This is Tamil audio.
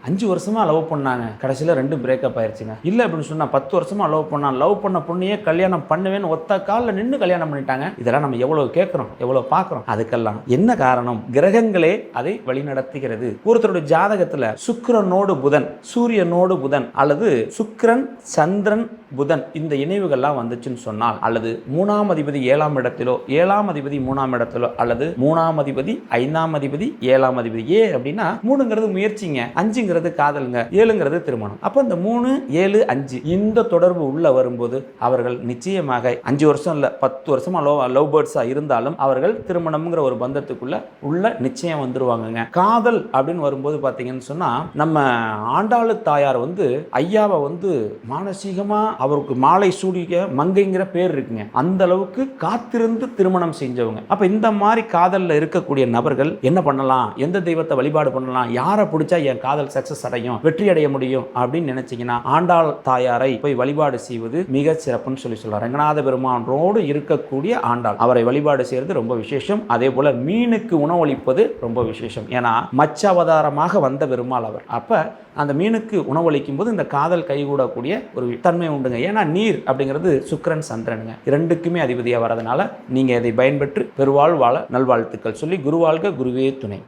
5 வருஷமா லவ் பண்ணாங்க, கடைசியில் 2 பிரேக்கப் ஆயிடுச்சுங்க. இல்லை அப்படின்னு சொன்னா 10 வருஷமா லவ் பண்ண பொண்ணையே கல்யாணம் பண்ணுவேன்னு ஒத்த காலில் நின்று கல்யாணம் பண்ணிட்டாங்க. இதெல்லாம் நம்ம எவ்வளவு கேட்கிறோம், எவ்வளவு பார்க்கிறோம். அதுக்கெல்லாம் என்ன காரணம்? கிரகங்களே அதை வழிநடத்துகிறது. ஒருத்தருடைய ஜாதகத்தில் சுக்கிரனோடு புதன், சூரியனோடு புதன், அல்லது சுக்கிரன் சந்திரன் புதன் இந்த இணைவுகள்லாம் வந்துச்சுன்னு சொன்னால், அல்லது 3ஆம் அதிபதி 7ஆம் இடத்திலோ, 7ஆம் அதிபதி 3ஆம் இடத்திலோ, அல்லது 3ஆம் அதிபதி 5ஆம் அதிபதி 7ஆம் அதிபதி. அப்படின்னா 3ங்கிறது முயற்சிங்க, 5ங்கிறது காதலுங்க, 7ங்கிறது திருமணம். அப்ப இந்த 3, 7, 5 இந்த தொடர்பு உள்ள வரும்போது அவர்கள் நிச்சயமாக 5 வருஷம் இல்ல 10 வருஷமா லவ் பேர்ட்ஸா இருந்தாலும் அவர்கள் திருமணம்ங்கிற ஒரு பந்தத்துக்குள்ள உள்ள நிச்சயம் வந்துருவாங்க. காதல் அப்படின்னு வரும்போது பாத்தீங்கன்னு சொன்னா, நம்ம ஆண்டாளு தாயார் ஐயாவை மானசீகமா அவருக்கு மாலை சூடிய மங்கைங்கிற பேர் இருக்குங்க. அந்த அளவுக்கு காத்திருந்து திருமணம் செஞ்சவங்க. அப்ப இந்த மாதிரி காதல்ல இருக்கக்கூடிய நபர்கள் என்ன பண்ணலாம், எந்த தெய்வத்தை வழிபாடு பண்ணலாம், யாரை பிடிச்சா என் காதல் சக்சஸ் அடையும், வெற்றி அடைய முடியும் அப்படின்னு நினைச்சீங்கன்னா ஆண்டாள் தாயாரை போய் வழிபாடு செய்வது மிக சிறப்புன்னு சொல்றாங்க. ரங்கநாத பெருமானோடு இருக்கக்கூடிய ஆண்டாள், அவரை வழிபாடு செய்யறது ரொம்ப விசேஷம். அதே போல மீனுக்கு உணவளிப்பது ரொம்ப விசேஷம். ஏன்னா மச்ச அவதாரமாக வந்த பெருமாள் அவர். அப்ப அந்த மீனுக்கு உணவளிக்கும் போது இந்த காதல் கைகூடக்கூடிய ஒரு தன்மை உண்டுங்க. ஏன்னா நீர் அப்படிங்கிறது சுக்கிரன் சந்திரனுங்க, இரண்டுக்குமே அதிபதியாக வரதுனால நீங்க இதை பயன்பெற்று பெருவாழ் வாழ நல்வாழ்த்துக்கள் சொல்லி குருவாழ்க குருவே துணை.